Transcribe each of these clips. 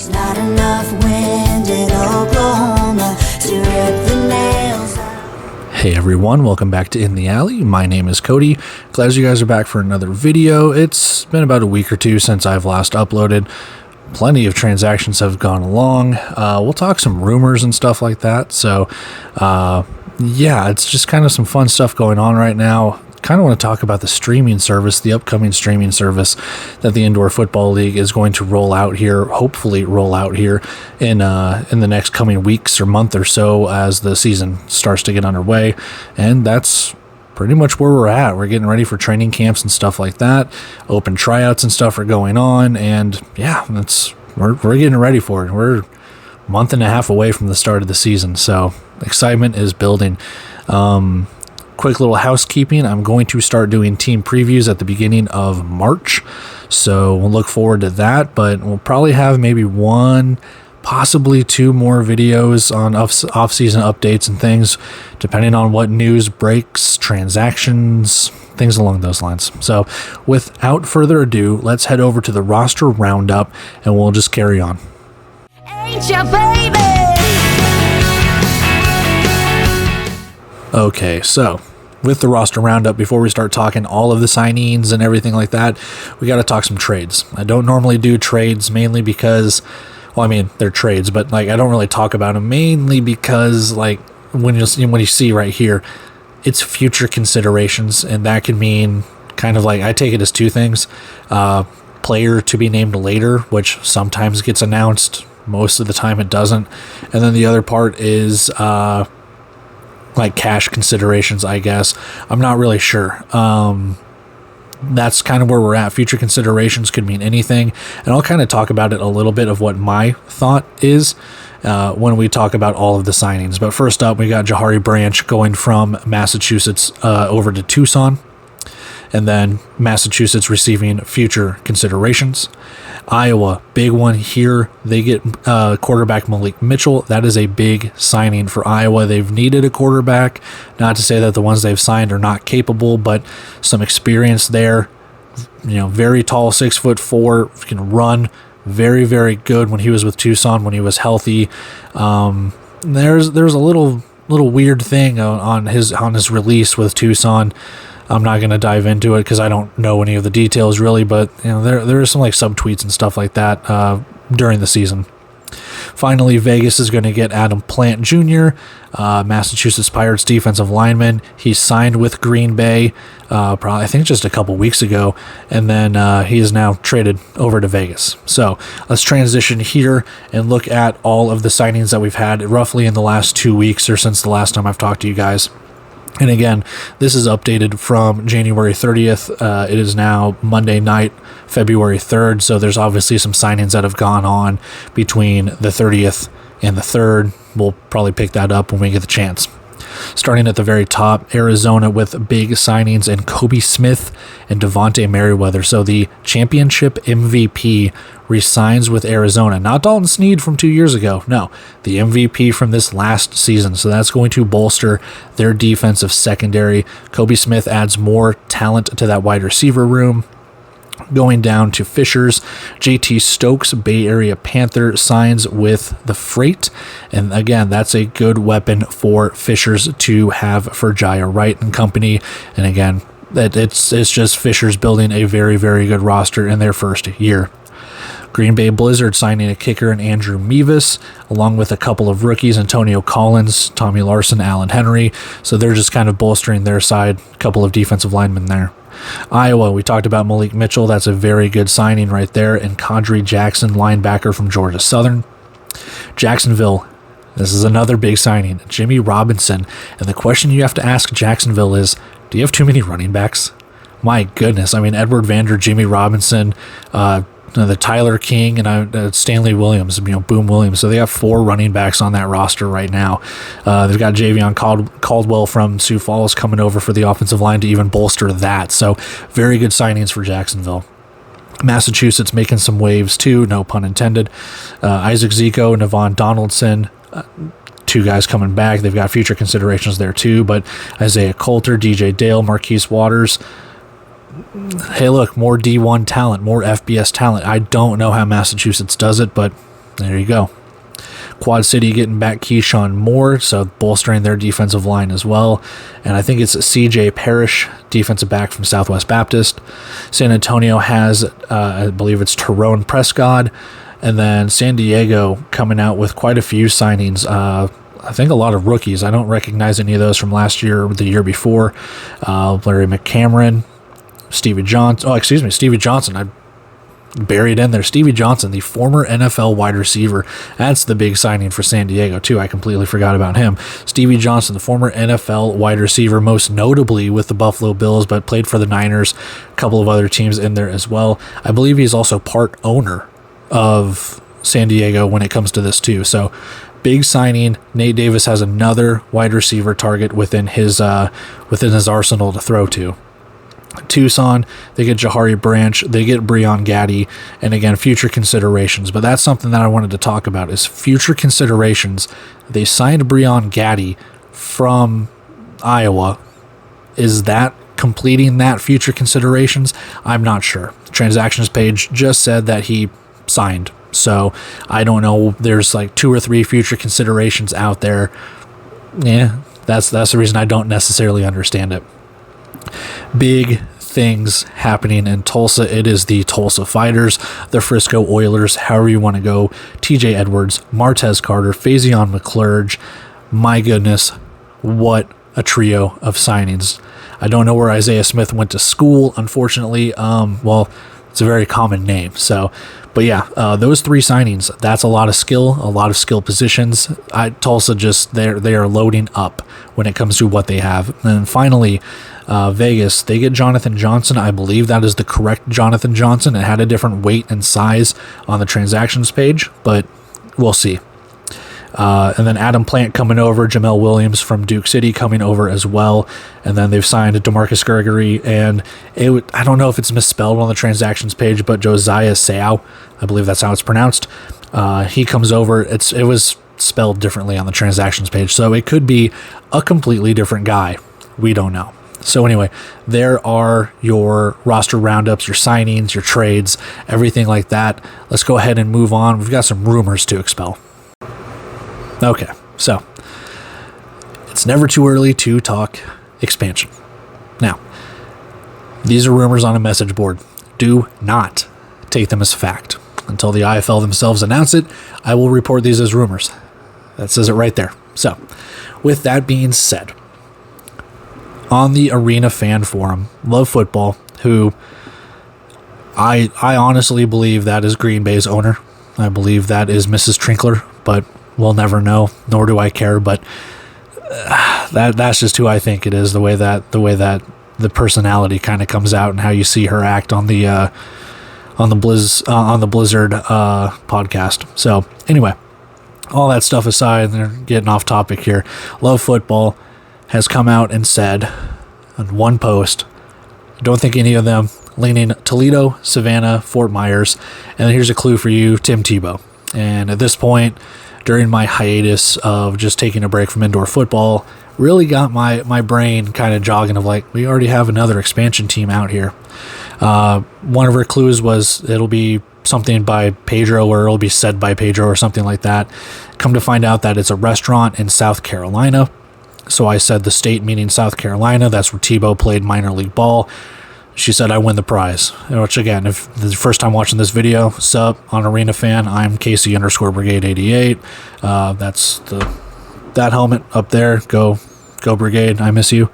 There's not enough wind in Oklahoma to rip the nails out. Hey everyone, welcome back to In the Alley. My name is Cody. Glad you guys are back for another video. It's been about a week or two since I've last uploaded. Plenty of transactions have gone along. We'll talk some rumors and stuff like that. So, yeah, it's just kind of some fun stuff going on right now. Kind of want to talk about the streaming service, the upcoming streaming service that the Indoor Football League is going to roll out here, hopefully roll out here in the next coming weeks or month or so as the season starts to get underway. And that's pretty much where we're at. We're getting ready for training camps and stuff like that. Open tryouts and stuff are going on, and yeah, we're getting ready for it. We're a month and a half away from the start of the season, so excitement is building. Quick little housekeeping. I'm going to start doing team previews at the beginning of March, so we'll look forward to that, but we'll probably have maybe one, possibly two more videos on off-season updates and things, depending on what news breaks, transactions, things along those lines. So without further ado, let's head over to the roster roundup and we'll just carry on. Ain't ya, baby? Okay, so with the roster roundup, before we start talking all of the signings and everything like that, we got to talk some trades. I don't normally do trades mainly because, well, I mean, they're trades, but like I don't really talk about them mainly because like when you see right here, it's future considerations, and that can mean kind of like, I take it as two things. Player to be named later, which sometimes gets announced, most of the time it doesn't. And then the other part is like cash considerations, I guess. I'm not really sure. That's kind of where we're at. Future considerations could mean anything, and I'll kind of talk about it a little bit of what my thought is when we talk about all of the signings. But first up, we got Jahari Branch going from Massachusetts over to Tucson, and then Massachusetts receiving future considerations. Iowa, big one here. They get quarterback Malik Mitchell. That is a big signing for Iowa. They've needed a quarterback. Not to say that the ones they've signed are not capable, but some experience there. You know, very tall, 6'4", can run. Very, very good when he was with Tucson, when he was healthy. There's a little weird thing on his release with Tucson. I'm not going to dive into it because I don't know any of the details really, but you know, there are some like subtweets and stuff like that during the season. Finally, Vegas is going to get Adam Plant Jr., Massachusetts Pirates defensive lineman. He signed with Green Bay, probably I think just a couple weeks ago, and then he is now traded over to Vegas. So let's transition here and look at all of the signings that we've had roughly in the last 2 weeks or since the last time I've talked to you guys. And again, this is updated from January 30th. It is now Monday night, February 3rd. So there's obviously some signings that have gone on between the 30th and the 3rd. We'll probably pick that up when we get the chance. Starting at the very top, Arizona with big signings in Kobe Smith and Devontae Merriweather. So the championship MVP resigns with Arizona. Not Dalton Sneed from 2 years ago. No, the MVP from this last season. So that's going to bolster their defensive secondary. Kobe Smith adds more talent to that wide receiver room. Going down to Fishers, JT Stokes, Bay Area Panther, signs with the Freight. And again, that's a good weapon for Fishers to have for Jaya Wright and company. And again, it's just Fishers building a very, very good roster in their first year. Green Bay Blizzard signing a kicker in Andrew Mevis, along with a couple of rookies, Antonio Collins, Tommy Larson, Allen Henry. So they're just kind of bolstering their side, a couple of defensive linemen there. Iowa, we talked about Malik Mitchell. That's a very good signing right there. And Kadri Jackson, linebacker from Georgia Southern. Jacksonville, this is another big signing. Jimmy Robinson. And the question you have to ask Jacksonville is, do you have too many running backs? My goodness. I mean, Edward Vander, Jimmy Robinson, the Tyler King, and Stanley Williams, Boom Williams. So they have 4 running backs on that roster right now. They've got Javion Caldwell from Sioux Falls coming over for the offensive line to even bolster that. So very good signings for Jacksonville. Massachusetts making some waves too, no pun intended. Isaac Zico, Navon Donaldson, 2 guys coming back. They've got future considerations there too, but Isaiah Coulter, DJ Dale, Marquise Waters. Hey, look, more D1 talent, more FBS talent. I don't know how Massachusetts does it, but there you go. Quad City getting back Keyshawn Moore, so bolstering their defensive line as well. And I think it's CJ Parrish, defensive back from Southwest Baptist. San Antonio has, I believe it's Tyrone Prescott. And then San Diego coming out with quite a few signings. I think a lot of rookies. I don't recognize any of those from last year or the year before. Larry McCameron, Stevie Johnson. I buried in there. Stevie Johnson, the former NFL wide receiver. That's the big signing for San Diego, too. I completely forgot about him. Stevie Johnson, the former NFL wide receiver, most notably with the Buffalo Bills, but played for the Niners, a couple of other teams in there as well. I believe he's also part owner of San Diego when it comes to this, too. So, big signing. Nate Davis has another wide receiver target within his arsenal to throw to. Tucson, they get Jahari Branch, they get Breon Gaddy, and again, future considerations. But that's something that I wanted to talk about is future considerations. They signed Breon Gaddy from Iowa. Is that completing that future considerations? I'm not sure. The transactions page just said that he signed. So I don't know. There's like 2 or 3 future considerations out there. Yeah, that's the reason I don't necessarily understand it. Big things happening in Tulsa. It is the Tulsa Fighters, the Frisco Oilers, however you want to go. TJ Edwards, Martez Carter, Faison McClurge. My goodness, what a trio of signings. I don't know where Isaiah Smith went to school, unfortunately. Well, it's a very common name. So, but yeah, those 3 signings, that's a lot of skill positions. Tulsa just, they are loading up when it comes to what they have. And then finally, Vegas, they get Jonathan Johnson. I believe that is the correct Jonathan Johnson. It had a different weight and size on the transactions page, but we'll see. And then Adam Plant coming over, Jamel Williams from Duke City coming over as well. And then they've signed DeMarcus Gregory, and I don't know if it's misspelled on the transactions page, but Josiah Seau, I believe that's how it's pronounced. He comes over. It was spelled differently on the transactions page, so it could be a completely different guy. We don't know. So anyway, there are your roster roundups, your signings, your trades, everything like that. Let's go ahead and move on. We've got some rumors to expel. Okay, so it's never too early to talk expansion. Now, these are rumors on a message board. Do not take them as fact. Until the IFL themselves announce it, I will report these as rumors. That says it right there. So, with that being said, on the Arena Fan Forum, Love Football, who I honestly believe that is Green Bay's owner. I believe that is Mrs. Trinkler, but we'll never know, nor do I care. But that's just who I think it is. The way that the personality kind of comes out and how you see her act on the Blizzard podcast. So anyway, all that stuff aside, they're getting off topic here. Love Football has come out and said on one post, I don't think any of them leaning Toledo, Savannah, Fort Myers, and then here's a clue for you, Tim Tebow. And at this point, during my hiatus of just taking a break from indoor football, really got my brain kind of jogging of like, we already have another expansion team out here. One of her clues was it'll be something by Pedro, or it'll be said by Pedro or something like that. Come to find out that it's a restaurant in South Carolina. So I said the state, meaning South Carolina. That's where Tebow played minor league ball. She said I win the prize. Which again, if the first time watching this video, sup on Arena Fan, I'm Casey_Brigade 88. That's that helmet up there. Go Brigade. I miss you.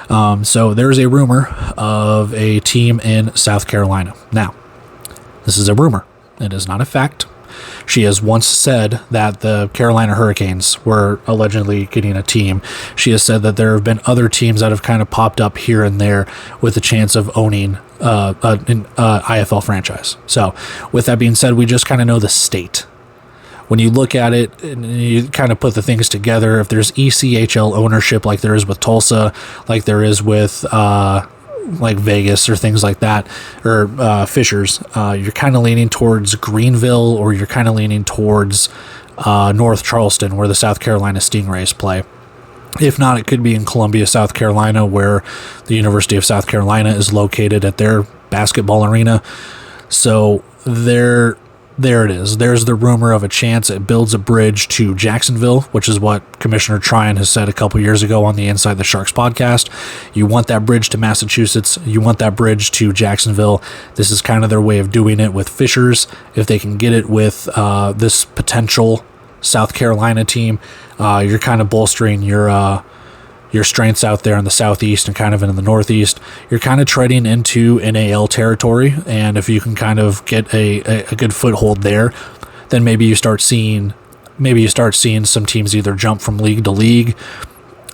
So there's a rumor of a team in South Carolina. Now, this is a rumor. It is not a fact. She has once said that the Carolina Hurricanes were allegedly getting a team. She has said that there have been other teams that have kind of popped up here and there with a chance of owning an IFL franchise. So with that being said, we just kind of know the state. When you look at it and you kind of put the things together, if there's ECHL ownership like there is with Tulsa, like there is with like Vegas or things like that, or Fishers, you're kind of leaning towards Greenville, or you're kind of leaning towards North Charleston, where the South Carolina Stingrays play. If not, it could be in Columbia, South Carolina, where the University of South Carolina is located at their basketball arena. So there there it is. There's the rumor of a chance it builds a bridge to Jacksonville, which is what Commissioner Tryon has said a couple years ago on the Inside the Sharks podcast. You want that bridge to Massachusetts. You want that bridge to Jacksonville. This is kind of their way of doing it with Fishers. If they can get it with this potential South Carolina team, you're kind of bolstering your strengths out there in the Southeast and kind of in the Northeast. You're kind of treading into NAL territory, and if you can kind of get a good foothold there, then maybe you start seeing some teams either jump from league to league,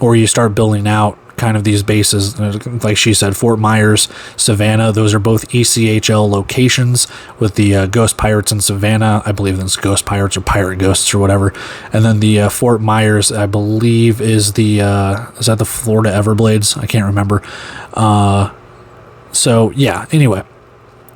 or you start building out kind of these bases. Like she said, Fort Myers, Savannah, those are both ECHL locations, with the Ghost Pirates in Savannah. I believe that's Ghost Pirates or Pirate Ghosts or whatever. And then the Fort Myers, I believe, is that the Florida Everblades? I can't remember. So yeah, anyway,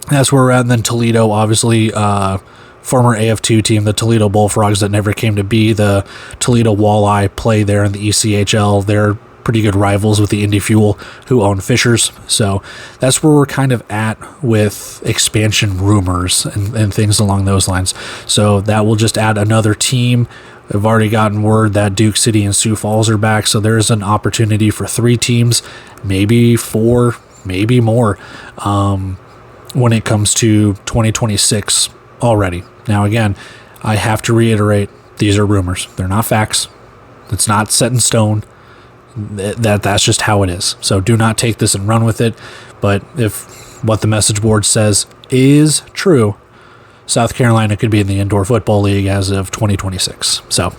that's where we're at. And then Toledo, obviously, former AF2 team, the Toledo Bullfrogs that never came to be. The Toledo Walleye play there in the ECHL. They're pretty good rivals with the Indy Fuel, who own Fishers. So that's where we're kind of at with expansion rumors and things along those lines. So that will just add another team. I've already gotten word that Duke City and Sioux Falls are back, so there's an opportunity for 3 teams, maybe 4, maybe more, when it comes to 2026 already. Now again, I have to reiterate, these are rumors. They're not facts. It's not set in stone. That's just how it is. So do not take this and run with it. But if what the message board says is true, South Carolina could be in the Indoor Football League as of 2026. So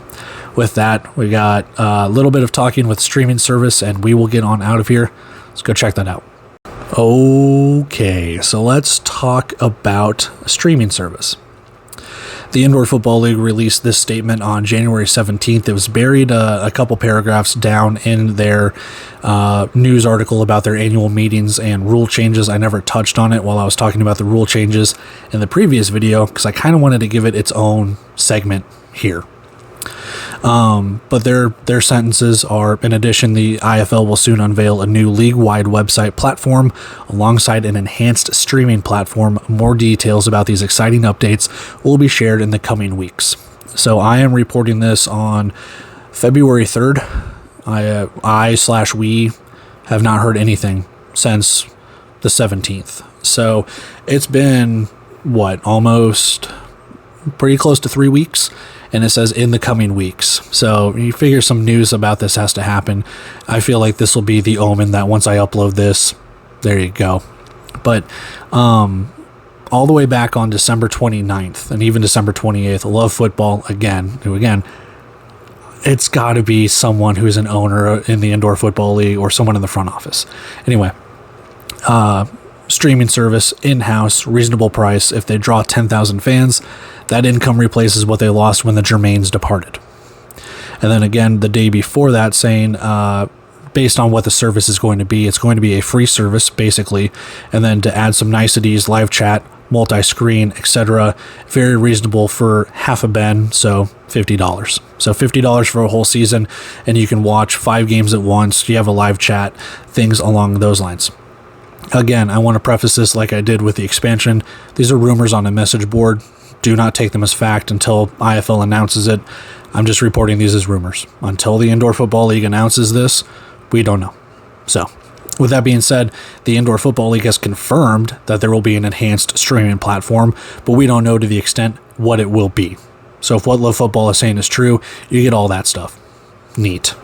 with that, we got a little bit of talking with streaming service, and we will get on out of here. Let's go check that out. Okay, so let's talk about streaming service. The Indoor Football League released this statement on January 17th. It was buried a couple paragraphs down in their news article about their annual meetings and rule changes. I never touched on it while I was talking about the rule changes in the previous video because I kind of wanted to give it its own segment here. But their sentences are, in addition, the IFL will soon unveil a new league-wide website platform alongside an enhanced streaming platform. More details about these exciting updates will be shared in the coming weeks. So I am reporting this on February 3rd. We have not heard anything since the 17th. So it's been, almost pretty close to 3 weeks. And it says in the coming weeks. So you figure some news about this has to happen. I feel like this will be the omen that once I upload this, there you go. But all the way back on December 29th and even December 28th, Love Football, again, it's got to be someone who's an owner in the Indoor Football League or someone in the front office. Anyway, streaming service, in-house, reasonable price. If they draw 10,000 fans, that income replaces what they lost when the Germains departed. And then again, the day before that, saying based on what the service is going to be, it's going to be a free service, basically. And then to add some niceties, live chat, multi-screen, etc., very reasonable for half a ben, so $50. So $50 for a whole season, and you can watch 5 games at once. You have a live chat, things along those lines. Again, I want to preface this like I did with the expansion. These are rumors on a message board. Do not take them as fact until IFL announces it. I'm just reporting these as rumors. Until the Indoor Football League announces this, we don't know. So, with that being said, the Indoor Football League has confirmed that there will be an enhanced streaming platform, but we don't know to the extent what it will be. So if what Love Football is saying is true, you get all that stuff. Neat.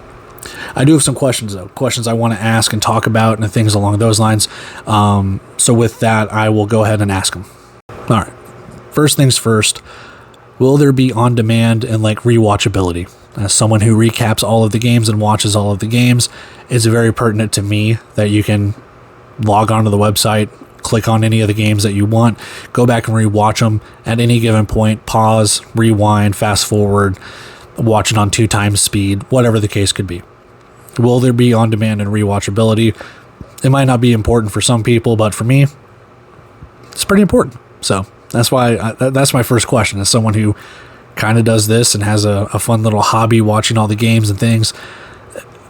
I do have some questions, though. Questions I want to ask and talk about and things along those lines. So with that, I will go ahead and ask them. All right. First things first, will there be on-demand and rewatchability? As someone who recaps all of the games and watches all of the games, it's very pertinent to me that you can log onto the website, click on any of the games that you want, go back and rewatch them at any given point, pause, rewind, fast forward, watch it on 2 times speed, whatever the case could be. Will there be on-demand and rewatchability? It might not be important for some people, but for me, it's pretty important. So that's why that's my first question. As someone who kind of does this and has a fun little hobby watching all the games and things,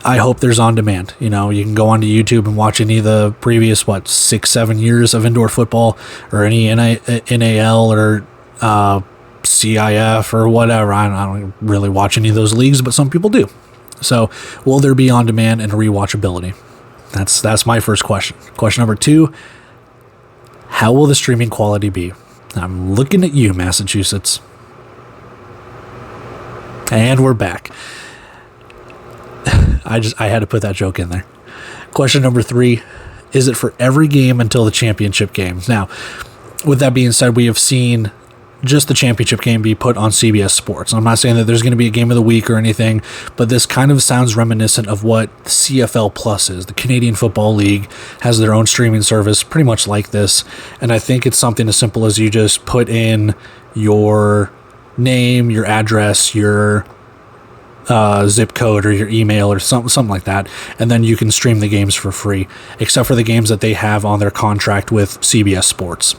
I hope there's on demand. You can go onto YouTube and watch any of the previous 6-7 years of indoor football or any NAL or CIF or whatever. I don't really watch any of those leagues, but some people do. So will there be on demand and rewatchability? That's my first question. Question number 2, how will the streaming quality be? I'm looking at you, Massachusetts. And we're back. I had to put that joke in there. Question number 3, is it for every game until the championship games? Now, with that being said, we have seen just the championship game be put on CBS Sports. I'm not saying that there's going to be a game of the week or anything, but this kind of sounds reminiscent of what CFL Plus is. The Canadian Football League has their own streaming service pretty much like this, and I think it's something as simple as you just put in your name, your address, your zip code or your email or something like that, and then you can stream the games for free, except for the games that they have on their contract with CBS Sports.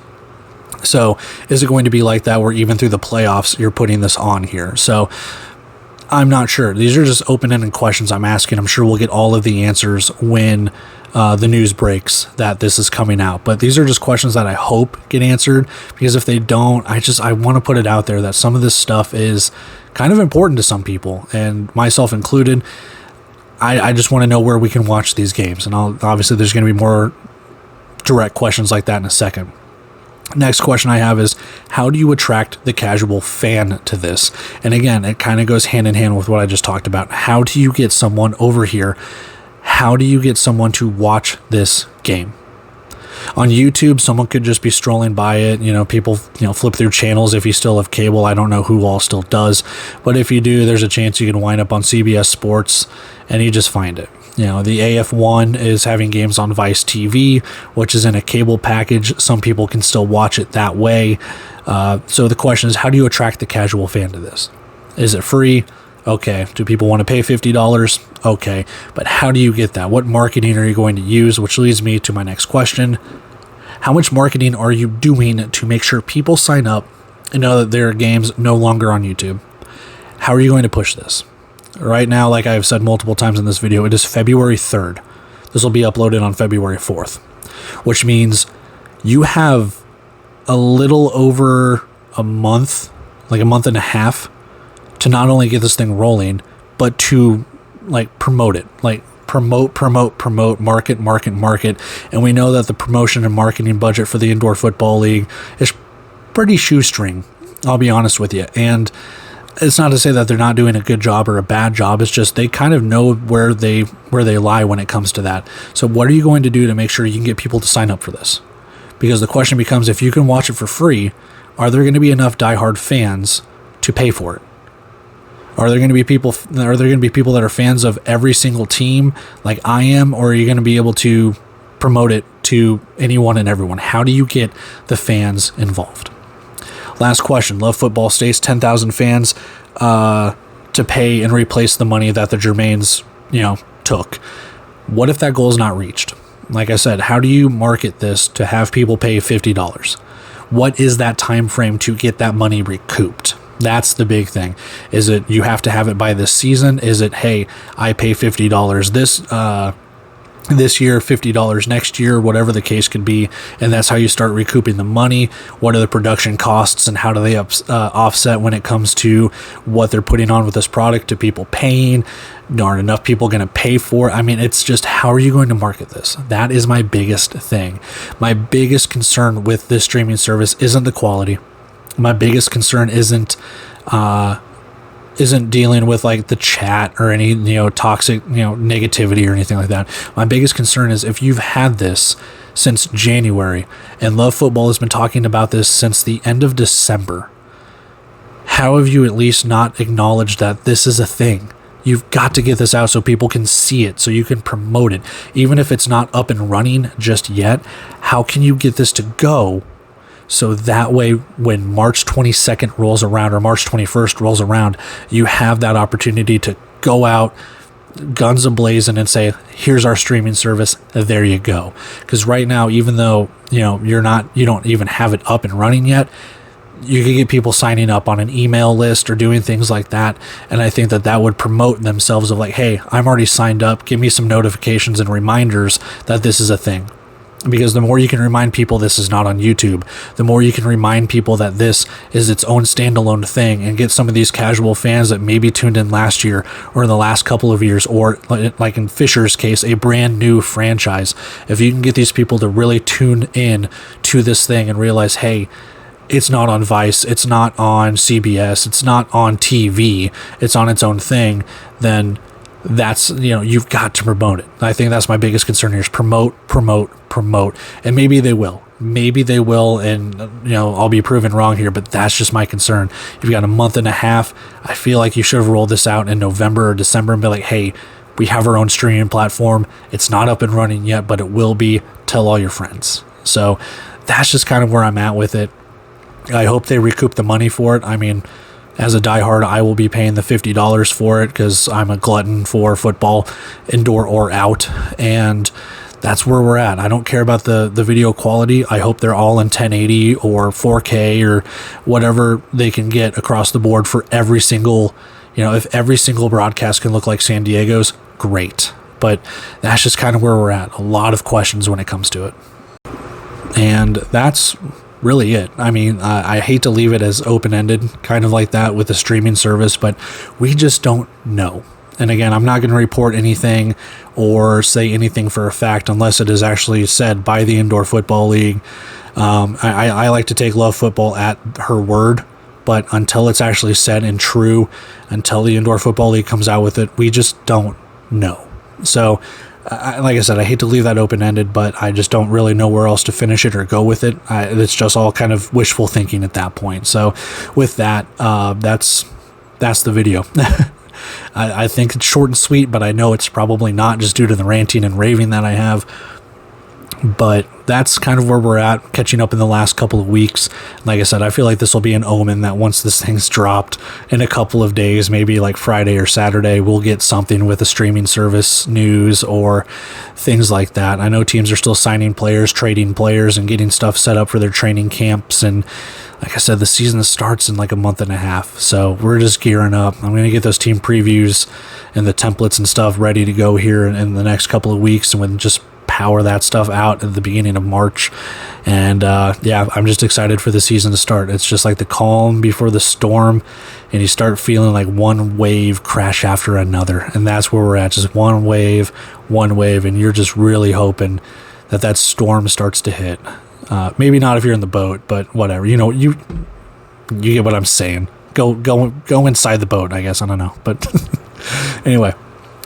So is it going to be like that where even through the playoffs you're putting this on here? So I'm not sure. These are just open-ended questions I'm asking. I'm sure we'll get all of the answers when the news breaks that this is coming out. But these are just questions that I hope get answered, because if they don't, I want to put it out there that some of this stuff is kind of important to some people, and myself included. I just want to know where we can watch these games. And obviously there's going to be more direct questions like that in a second. Next question I have is, how do you attract the casual fan to this? And again, it kind of goes hand in hand with what I just talked about. How do you get someone over here? How do you get someone to watch this game? On YouTube, someone could just be strolling by it. People, flip through channels if you still have cable. I don't know who all still does. But if you do, there's a chance you can wind up on CBS Sports and you just find it. The AF1 is having games on Vice TV, which is in a cable package. Some people can still watch it that way. So the question is, how do you attract the casual fan to this? Is it free? Okay. Do people want to pay $50? Okay. But how do you get that? What marketing are you going to use? Which leads me to my next question. How much marketing are you doing to make sure people sign up and know that there are games no longer on YouTube? How are you going to push this? Right now, like I've said multiple times in this video, it is February 3rd. This will be uploaded on February 4th, which means you have a little over a month, like a month and a half, to not only get this thing rolling, but to promote it, promote, market. And we know that the promotion and marketing budget for the Indoor Football League is pretty shoestring, I'll be honest with you. And it's not to say that they're not doing a good job or a bad job. It's just they kind of know where they lie when it comes to that. So what are you going to do to make sure you can get people to sign up for this? Because the question becomes, if you can watch it for free, are there going to be enough diehard fans to pay for it? Are there going to be people that are fans of every single team like I am, or are you going to be able to promote it to anyone and everyone? How do you get the fans involved? Last question. Love Football states 10,000 fans to pay and replace the money that the Germains, took. What if that goal is not reached? Like I said, how do you market this to have people pay $50? What is that time frame to get that money recouped? That's the big thing. Is it you have to have it by this season? Is it, hey, I pay $50 this year, $50 next year, whatever the case could be, and that's how you start recouping the money? What are the production costs and how do they offset when it comes to what they're putting on with this product to people paying? Aren't enough people going to pay for it? I mean, it's just, how are you going to market this? That is my biggest thing. My biggest concern with this streaming service isn't the quality. My biggest concern isn't dealing with the chat or any toxic negativity or anything like that. My biggest concern is, if you've had this since January, and Love Football has been talking about this since the end of December, how have you at least not acknowledged that this is a thing? You've got to get this out so people can see it, so you can promote it. Even if it's not up and running just yet, how can you get this to go? So that way, when March 22nd rolls around or March 21st rolls around, you have that opportunity to go out guns a-blazing and say, here's our streaming service. There you go. Because right now, even though, you don't even have it up and running yet, you can get people signing up on an email list or doing things like that. And I think that would promote themselves of hey, I'm already signed up. Give me some notifications and reminders that this is a thing. Because the more you can remind people this is not on YouTube, the more you can remind people that this is its own standalone thing, and get some of these casual fans that maybe tuned in last year or in the last couple of years, or like in Fisher's case, a brand new franchise. If you can get these people to really tune in to this thing and realize, hey, it's not on Vice, it's not on CBS, it's not on TV, it's on its own thing, then that's, you've got to promote it. I think that's my biggest concern here is promote. And maybe they will. And, I'll be proven wrong here, but that's just my concern. You've got a month and a half. I feel like you should have rolled this out in November or December and be like, hey, we have our own streaming platform. It's not up and running yet, but it will be. Tell all your friends. So that's just kind of where I'm at with it. I hope they recoup the money for it. I mean, as a diehard, I will be paying the $50 for it because I'm a glutton for football, indoor or out, and that's where we're at. I don't care about the video quality. I hope they're all in 1080 or 4K or whatever they can get across the board for every single, if every single broadcast can look like San Diego's, great. But that's just kind of where we're at. A lot of questions when it comes to it. And that's really it. I mean, I hate to leave it as open-ended, kind of like that with the streaming service, but we just don't know. And again, I'm not going to report anything or say anything for a fact unless it is actually said by the Indoor Football League. I like to take Love Football at her word, but until it's actually said and true, until the Indoor Football League comes out with it, we just don't know. So, like I said, I hate to leave that open-ended, but I just don't really know where else to finish it or go with it. It's just all kind of wishful thinking at that point. So with that, that's the video. I think it's short and sweet, but I know it's probably not, just due to the ranting and raving that I have. But that's kind of where we're at, catching up in the last couple of weeks. Like I said, I feel like this will be an omen that once this thing's dropped in a couple of days, maybe like Friday or Saturday, we'll get something with a streaming service news or things like that. I know teams are still signing players, trading players, and getting stuff set up for their training camps. And like I said, the season starts in like a month and a half. So we're just gearing up. I'm going to get those team previews and the templates and stuff ready to go here in the next couple of weeks, and when just power that stuff out at the beginning of March. And I'm just excited for the season to start. It's just like the calm before the storm, and you start feeling like one wave crash after another, and that's where we're at. Just one wave, and you're just really hoping that storm starts to hit. Maybe not if you're in the boat, but whatever. You get what I'm saying. Go inside the boat, I guess. I don't know, but anyway.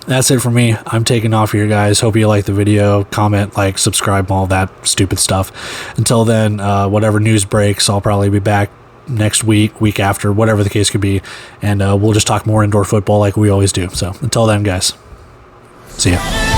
That's it for me. I'm taking off here, guys. Hope you like the video. Comment, like, subscribe, all that stupid stuff. Until then, whatever news breaks, I'll probably be back next week after, whatever the case could be. And we'll just talk more indoor football like we always do. So until then, guys, see ya.